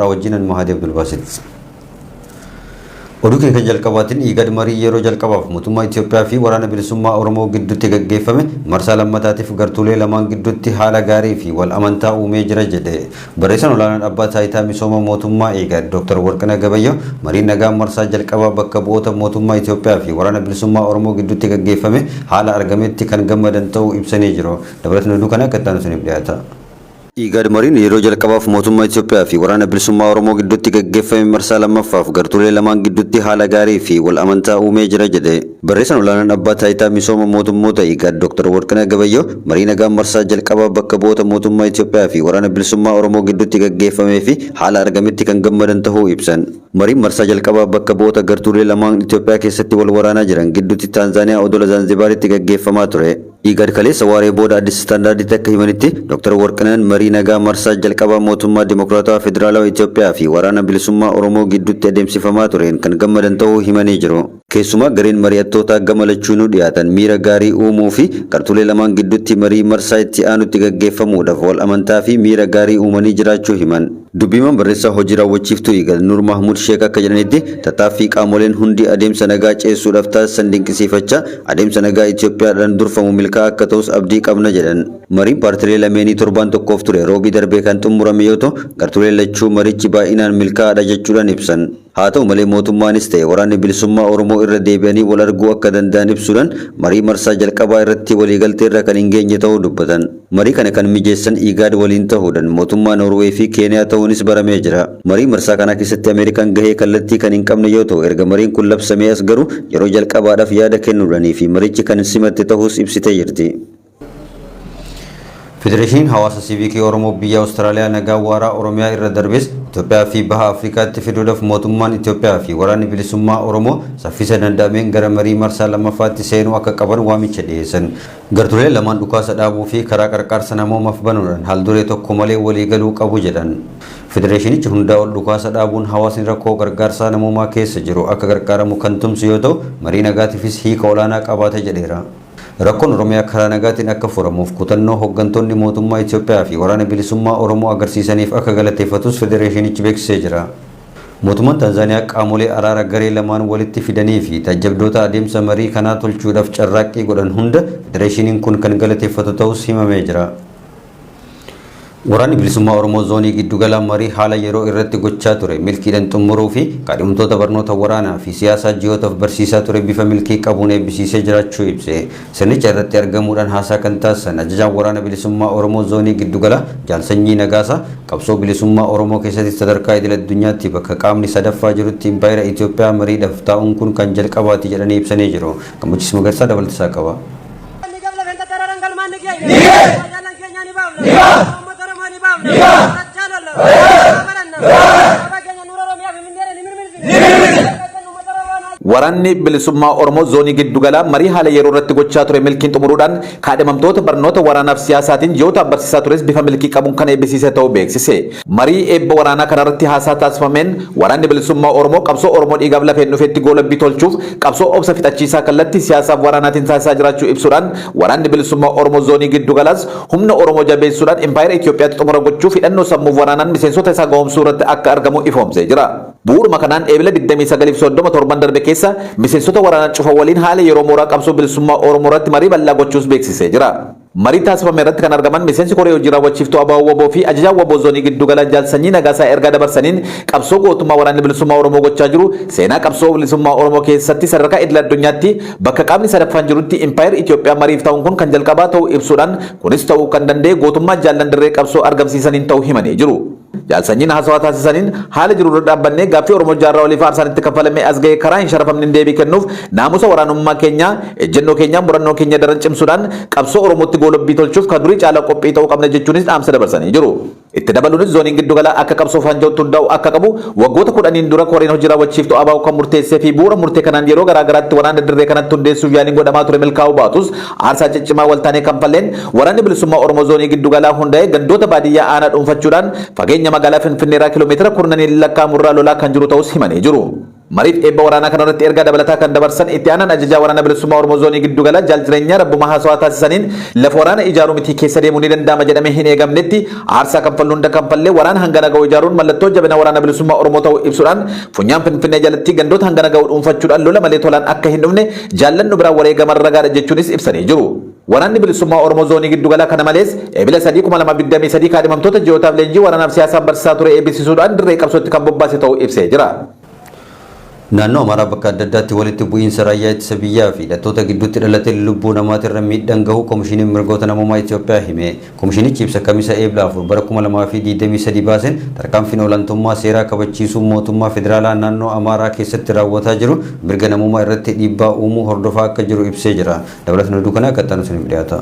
wajjinan Mahadi Abdul Basit. Oduu keenya jalqabaatiin Igad marii yeroo jalqabaaf mootummaa Itoophiyaa fi waraana bilisummaa Oromoo gidduutti gaggeeffame marsaa lammataatiif gartuulee lamaan gidduutti haala gaarii fi wal amantaa uumee jira jedhe. Barreessaan olaanaan abbaa taayitaa misooma mootummaa Igad Dr. Warqinaa Gabayyoo marii nagaa marsaa jalqabaa bakka bu'oota mootummaa Itoophiyaa fi waraana bilisummaa Oromoo gidduutti gaggeeffame haala argametti kan gammadan ta'uu ibsanii jiru. Dabalataan oduu kana akka itti aanuuf dhiyaata. Igad mariin yeroo jalqabaaf mootummaa Itoophiyaa fi waraana bilisummaa Oromoo gidduutti gaggeeffame marsaa lammaffaaf gartuulee lamaan gidduutti haala gaarii fi wal amantaa uumee jira jedhe. Barreessaan olaanaan abbaa taayitaa misooma mootummoota Igad Dr. Warqinaa Gabayyoo marii nagaa marsaa jalqabaa bakka bu'oota mootummaa Itoophiyaa fi waraana bilisummaa Oromoo gidduutti gaggeeffamee fi haala argametti kan gammadan ta'uu ibsan. Mariin marsaa jalqabaa bakka bu'oota gartuulee lamaan Itoophiyaa keessatti wal waraanaa jiran gidduutti Taanzaaniyaa odola Zanzibaaritti gaggeeffamaa ture. Igad kaleessa waaree booda Addis Standaarditti akka himanitti Dr. Warqinaan marii nagaa marsaa jalqabaa mootummaa Dimokiraatawaa Federaalawaa Itoophiyaa fi waraana bilisummaa Oromoo gidduutti adeemsifamaa tureen kan gammadan ta'uu himanii jiru. Keessumaa gareen mari'attoota gama lachuunuu dhiyaatan miira gaarii uumuu fi gartuulee lamaan gidduutti marii marsaa itti aanutti gaggeeffamuudhaaf wal amantaa fi miira gaarii uumanii jiraachuu himan. Dubbimaan barreessaa hojii raawwachiiftuu Igad Nur Mahmud Sheek akka jedhanitti tattaaffii qaamoleen hundi adeemsa nagaa ceessuudhaaf taasisan dinqisiifachaa adeemsa nagaa Itoophiyaadhaan durfamu milkaa'aa akka ta'us abdii qabna jedhan. Mariin paartilee lameenii torbaan tokkoof ture roobii darbee kan xumurame yoo ta'u gartuulee lachuu marichi baay'inaan milkaa'aadha jechuudhaan ibsan. Haa ta'u malee mootummaanis ta'e waraanni bilisummaa Oromoo irra deebi'anii wal arguu akka danda'an ibsuudhaan marii marsaa jalqabaa irratti waliigaltee irra kan hin geenye ta'uu dubbatan. Marii kana kan mijeessan Igad waliin ta'uudhaan mootummaa Noorweey fi Keeniyaa ta'uunis baramee jira. Marii marsaa kana keessatti Ameerikaan gahee kallattii kan hin qabne yoo ta'u erga mariin kun labsamee as garuu yeroo jalqabaadhaaf yaada kennuudhaanii fi marichi kan simatte ta'uus ibsitee jirti. Federeeshiniin Hawaasa Siivikii Oromoo biyya Awustiraaliyaa nagaa waaraa Oromiyaa irra darbes Itoophiyaa fi baha Afrikaatti fiduudhaaf mootummaan Itoophiyaa fi waraanni bilisummaa Oromoo saffisa danda'ameen gara marii marsaa lammaffaatti seenuu akka qaban waamicha dhiyeessan. Gartuulee lamaan dhukaasa dhaabuu fi karaa qarqaarsa namoomaaf banuudhaan haalduree tokko malee waliigaluu qabu jedhan. Federeeshinichi hundaa ol dhukaasa dhaabuun hawaasni rakkoo gargaarsaa namoomaa keessa jiru akka gargaaramu kan tumsu yoo ta'u marii nagaatiifis hiika olaanaa qabaata jedheera. Rakkoon Oromiyaa karaa nagaatiin akka furamuuf kutannoo hooggantoonni mootummaa Itoophiyaa fi waraana bilisummaa Oromoo agarsiisaniif akka galateeffatus federeeshinichi beeksisee jira. Mootummaan Taanzaaniyaa qaamolee araara garee lamaan walitti fidanii fi taajjabdoota adeemsa marii kanaa tolchuudhaaf carraaqqii godhan hunda federeeshiniin kun kan galateeffatu ta'us himamee jira. Waraanni bilisummaa Oromoo zoonii giddugala marii haala yeroo irratti gochaa ture milkiidhaan xumuruu fi kaadhimamtoota barnoota waraanaa fi siyaasaa ji'ootaaf barsiisaa ture bifa milkii qabuun eebbisiisee jiraachuu ibse. Sirnicha irratti argamuudhaan haasaa kan taasisan ajajaan waraana bilisummaa Oromoo zoonii giddugala Jaalsanyii Nagaasaa qabsoo bilisummaa Oromoo keessatti sadarkaa idil addunyaatti bakka qaamni sadaffaa jirutti impaayera Itoophiyaa mariidhaaf taa'uun kun kan jalqabaati jedhanii ibsanii jiru. Gammachiis Magarsaa dabalatisaa qaba. Waraanni bilisummaa Oromoo zoonii giddugala marii haala yeroo irratti gochaa ture milkiin xumuruudhaan kaadhimamtoota barnoota waraanaaf siyaasaatiin ji'oota barsiisaa tures bifa milkii qabuun kan eebbisiise ta'uu beeksise. Marii eebba waraanaa kanarratti haasaa taasifameen waraanni bilisummaa Oromoo qabsoo Oromoo dhiigaaf lafeen dhufeetti goolabbii tolchuuf qabsoo obsa fixachiisaa kallattii siyaasaaf waraanaatiin taasisaa jiraachuu ibsuudhaan waraanni bilisummaa Oromoo zoonii giddugalaas humna Oromoo jabeessuudhaan impaayera Itoophiyaatti xumura gochuuf hidhannoo sammuuf waraanaan miseensota isaa ga'oomsuu irratti akka argamu ifoomsee jira. Bu'uuruma kanaan eebila 29 darbe keessa miseensota waraanaa cufa waliin haala yeroo mooraa qabsoo bilisummaa Oromoo irratti marii bal'aa gochuus beeksisee jira. Marii taasifame irratti kan argaman miseensi koree hojii raawwachiiftuu Abaa Waboo fi ajajaa Waboo zoonii giddugala Jaalsanyii Nagaasaa ergaa dabarsaniin qabsoo gootummaa waraanni bilisummaa Oromoo gochaa jiru seenaa qabsoo bilisummaa Oromoo keessatti sadarkaa idil addunyaatti bakka qaamni sadaffaan jirutti impaayera Itoophiyaa mariif ta'uun kun kan jalqabaa ta'uu ibsuudhaan kunis ta'uu kan danda'e gootummaa jaallan dirree qabsoo argamsiisaniin ta'uu himanii jiru. Jaalsanyiin haasawaa taasisaniin haala jiru irra dhaabbannee gaaffii Oromoo jaarraa oliif aarsaan itti kafalamee as ga'e karaa hin sharafamne deebii kennuuf naamusa waraanummaa keenya ejjennoo keenya murannoo keenya daran cimsuudhaan qabsoo Oromootti goolabbii tolchuuf kan durii caalaa qophii ta'uu qabna jechuunis dhaamsa dabarsanii jiru. Itti dabaluunis zooniin giddugala akka qabsoo faanja'utti hundaa'u akka qabu waggoota 10 dura koreen hojii raawwachiiftuu Abaa kan murteessee fi bu'uura murtee kanaan yeroo garaagaraatti waraana dirree kanatti hundeessuuf yaaliin godhamaa ture milkaa'uu baatus aarsaa ciccimaa waltaanee kan falleen waraanni bilisummaa Oromoo zoonii giddugalaa hundaa'ee gandoota baadiyyaa aanaa dhuunfachuudhaan fageenya magaalaa Finfinneeraa kiiloomeetira 10 lakkaa'amurraa lolaa kan jiru ta'us himanii jiru. Mariif eebba waraanaa kanarratti ergaa dabalataa kan dabarsan itti aanaan ajajaa waraana bilisummaa Oromoo zoonii giddu gala jaal jireenyaa Rabbuma haasawaa taasisaniin lafa waraana ijaaruu miti keessa deemuu ni danda'ama jedhamee hin eegamnetti aarsaa kanfallu hunda kanfallee waraana hangana ga'u ijaaruun mallattoo jabina waraana bilisummaa Oromoo ta'uu ibsuudhaan funyaan Finfinnee jalatti gandoota hangana ga'u dhuunfachuudhaan lola malee tolaan akka hin dhufne jaallannu biraan wareegaman ragaadha jechuunis ibsanii jiru. Waraanni bilisummaa Oromoo zoonii giddu gala kana malees eebila 2023 kaadhimamtoota ji'ootaaf leenjii waraanaaf siyaasaan barsiisaa ture eebbisiisuudhaan dirree qabsootti kan bobbaase ta'uu ibsee jira. Naannoo Amaaraa bakka adda addaatti walitti bu'iinsa raayyaa ittisa biyyaa fi hidhattoota gidduutti dhalatee lubbuu namaatirra miidhaan gahu Koomishiniin Mirgoota Namummaa Itoophiyaa hime. Koomishinichi ibsa Kamisa Eebila 4 bara 2023 baaseen tarkaanfiin olaantummaa seeraa kabachiisuu mootummaa federaalaa naannoo Amaaraa keessatti raawwataa jiru mirga namummaa irratti dhiibbaa uumuu hordofaa akka jiru ibsee jira. Dabalataan oduu kana akka itti dhiyaata.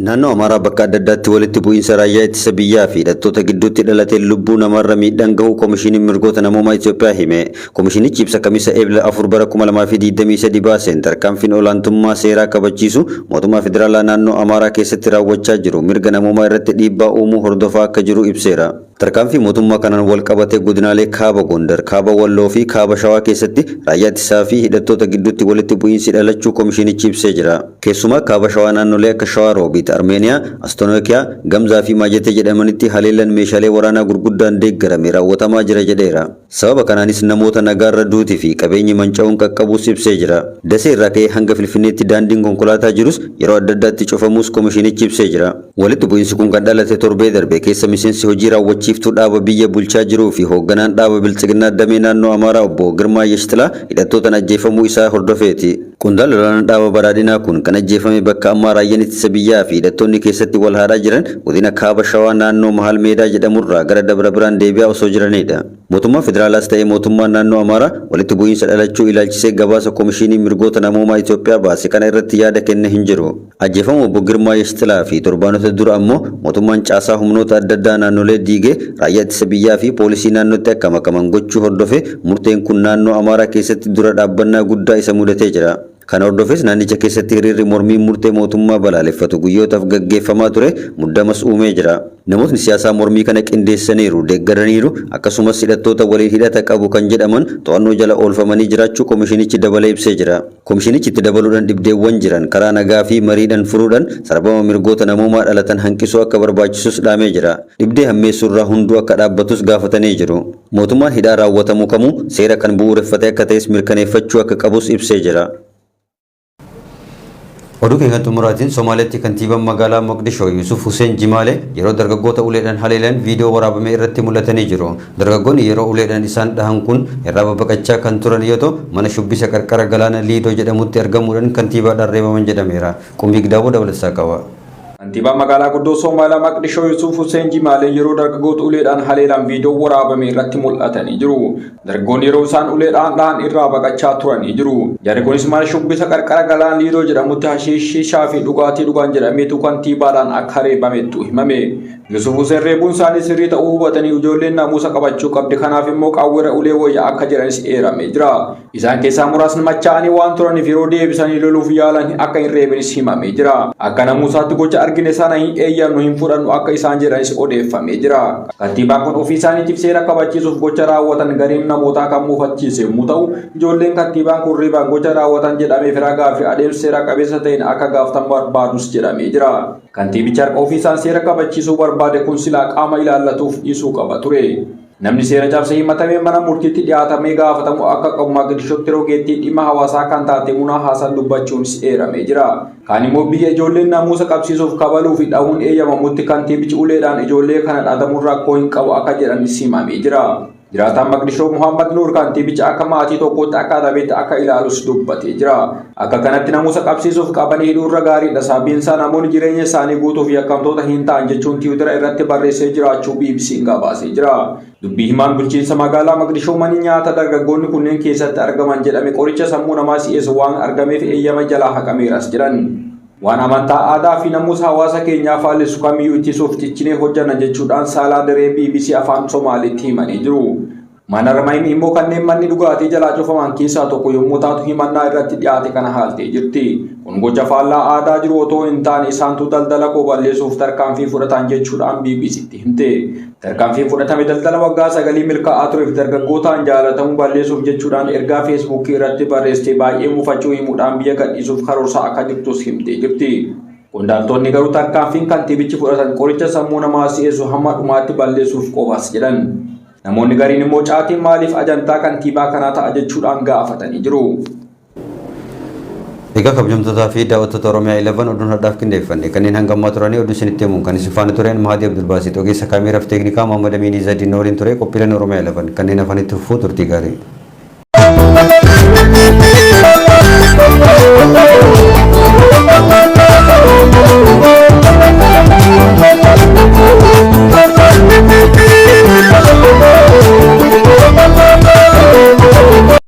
Naannoo Amaaraa bakka adda addaatti walitti bu'iinsa raayyaa ittisa biyyaa fi hidhattoota gidduutti dhalatee lubbuu namaarra miidhaan gahu Koomishiniin Mirgoota Namummaa Itoophiyaa hime. Koomishinichi ibsa Kamisa Eebila 4 bara 2023 baaseen tarkaanfiin olaantummaa seeraa kabachiisu mootummaa federaalaa naannoo Amaaraa keessatti raawwachaa jiru mirga namummaa irratti dhiibbaa uumuu hordofaa akka jiru ibseera. Tarkaanfii mootummaa kanaan wal qabatee godinaalee Kaaba Gondar, Kaaba Walloo fi Kaaba Shawaa keessatti raayyaa ittisaa fi hidhattoota gidduutti walitti bu'iinsi dhalachuu koomishinichi ibsee jira. Keessumaa Kaaba Shawaa naannolee akka Shawaa Roobiit, Armeeniyaa, Astoonokiyaa, Gamzaa fi Maajete jedhamanitti haleellaan meeshaalee waraanaa gurguddaan deeggarame raawwatamaa jira jedheera. Sababa kanaanis namoota nagaarra duutii fi qabeenyi manca'uun qaqqabuus ibsee jira. Dasee irraa ka'ee hanga Finfinneetti daandiin konkolaataa jirus yeroo adda addaatti cufamuus koomishinichi ibsee jira. Walitti bu'iinsi kun kan dhalate torbee darbe keessa miseensi hojii raawwachiiftuu dhaaba biyya bulchaa jiruu fi hoogganaan dhaaba bilchiginaa damee naannoo Amaaraa obbo Girmaa Yeshtilaa hidhattootaan ajjeefamuu isaa hordofeeti. Qondaalli olaanaan dhaaba badhaadhinaa kun kan ajjeefame bakka ammaa raayyaan ittisa biyyaa fi hidhattoonni keessatti wal haadhaa jiran godina Kaaba Shawaa naannoo Mahal Meedaa jedhamurraa gara Dabra Biraan deebi'aa osoo jiranidha. Mootummaa federaalaas ta'ee mootummaan naannoo Amaaraa walitti bu'iinsa dhalachuu ilaalchisee gabaasa Koomishinii Mirgoota Namummaa Itoophiyaa baase kana irratti yaada kenne hin jiru. Ajjeefamuu obbo Girmaa Yeshtilaa fi torbaanota dura ammoo mootummaan caasaa humnoota adda addaa naannolee diigee raayyaa ittisa biyyaa fi poolisii naannootti akka makaman gochuu hordofe murteen kun naannoo Amaaraa keessatti dura dhaabbannaa guddaa isa mudatee jira. Kana hordofes naannicha keessatti hiriirri mormii murtee mootummaa balaaleffatu guyyootaaf gaggeeffamaa ture muddamas uumee jira. Namootni siyaasaa mormii kana qindeessaniiru, deeggaraniiru, akkasumas hidhattoota waliin hidhata qabu kan jedhaman to'annoo jala oolfamanii jiraachuu koomishinichi dabalee ibsee jira. Koomishinichi itti dabaluudhaan dhibdeewwan jiran karaa nagaa fi mariidhaan furuudhaan sarbama mirgoota namummaa dhalatan hanqisuu akka barbaachisus dhaamee jira. Dhibdee hammeessuu irraa hunduu akka dhaabbatus gaafatanii jiru. Mootummaan hidhaa raawwatamu kamuu seera kan bu'uureffatee akka ta'es mirkaneeffachuu akka qabus ibsee jira. Oduu keenya xumuraatiin Somaaliyaatti kantiibaan magaalaa Moqdishoo Yusuf Hussein Jimaale yeroo dargaggoota uleedhaan haleelan viidiyoo waraabame irratti mul'atanii jiru. Dargaggoonni yeroo uleedhaan isaan dhahan kun irraa babbaqachaa kan turan yoo ta'u mana shubbisa qarqara galaana Liidoo jedhamutti argamuudhaan kantiibaadhaan reebaman jedhameera. Qumbii Gidaaboo dabalataa qaba. Kantiibaa magaalaa guddoo Somaaliyaa Moqdishoo Yusuf Hussein Jimaale yeroo dargaggoota uleedhaan haleelan viidiyoo waraabame irratti mul'atanii jiru. Dargaggoonni yeroo isaan uleedhaan dhahan irraa baqachaa turanii jiru. Jarri kunis mana shubbisa qarqara galaana Liidoo jedhamutti hashiishaa fi dhugaatii dhugan jedhameetu kantiibaadhaan akka reebametu himame. Yusuf Hussein reebuun isaanii sirrii ta'uu hubatanii ijoolleen naamusa qabachuu qabdi, kanaaf immoo qaawwira ulee wayyaa akka jiranis eeramee jira. Isaan keessaa muraasni machaa'anii waan turaniif yeroo deebisanii loluuf yaalan akka hin reebinis himamee jira. Akka naamusaatti gocha argine sana hin eeyyamnu hin fudhannu akka isaan jedhanis odeeffamee jira. Kantiibaan kun ofii isaaniitiif seera kabachiisuuf gocha raawwatan gareen namootaa kan muufachiise yommuu ta'u, ijoolleen kantiibaan kun reebaan gocha raawwatan jedhameef ragaa fi adeemsa seera qabeessa ta'een akka gaafatan barbaadus jedhamee jira. Kantiibichi harka ofii isaan seera kabachiisuu barbaade kun silaa qaama ilaallatuuf dhiisuu qaba ture. Namni seera cabsee himatamee mana murtiitti dhiyaatamee gaafatamu akka qabu Moqdishootti rogeettii dhimma hawaasaa kan taate Munaa Haasan dubbachuunis eeramee jira. Kaan immoo biyya ijoolleen naamusa qabsiisuuf kabaluu fi dhahuun eeyyamamutti kantiibichi uleedhaan ijoollee kana dhaatamuu rakkoo hin qabu akka jedhanis himamee jira. Jiraataan Moqdishoo Muhammad Nuur kantiibicha akka maatii tokkootti akka adabeetti akka ilaalus dubbatee jira. Akka kanatti naamusa qabsiisuuf qabanii hidhuurra gaariidha. Sababiinsaa namoonni jireenya isaanii guutuuf yakkamtoota hin ta'an jechuun tiwutira irratti barreessee jiraachuu BBC'n gabaasee jira. Dubbii himaan bulchiinsa magaalaa Moqdishoo manni nyaata dargaggoonni kunneen keessatti argaman jedhame qoricha sammuu namaa si'eessu waan argameef eeyyama jalaa haqameeras jedhan. Waan amantaa aadaa fi naamusa hawaasa keenyaa faalessu kamiyyuu ittisuuf ciccinee hojjanna jechuudhaan Saalaa Diree BBC afaan Somaaliitti himanii jiru. Mana Ramaayim immoo kanneen manni dhugaatii jalaa cufaman keessaa tokko yommuu taatu himannaa irratti dhiyaate kana haaltee jirti. Kun gocha faallaa aadaa jiru otoo hin taane isaantu daldala koo balleessuuf tarkaanfii fudhatan jechuudhaan BBC'tti himte. Tarkaanfiin fudhatame daldala waggaa 9 milkaa'aa tureef dargaggootaan jaalatamuu balleessuuf jechuudhaan ergaa feesbuukii irratti barreessitee baay'ee mufachuu himuudhaan biyya gadhiisuuf karoorsaa akka jirtus himtee jirti. Qondaaltonni garuu tarkaanfiin kantiibichi fudhatan qoricha sammuu namaa si'eessu hamma dhumaatti balleessuuf qofaas jedhan. Namoonni gariin immoo caatiin maaliif ajantaa kantiibaa kanaa ta'a jechuudhaan gaafatanii jiru. Egaa kabajamtootaa fi daawwattoota Oromiyaa 11 oduun hadhaaf qindeeffanne kanneen hanga ammaa turanii oduu isinitti himuun kan isin faana tureen Mahadii Abdulbaasiit ogeessa kaameeraa fi teeknikaa Muhammad Amiin Izadiin waliin ture qophiileen Oromiyaa 11 kanneen hafanitti fufuu turtii gaarii.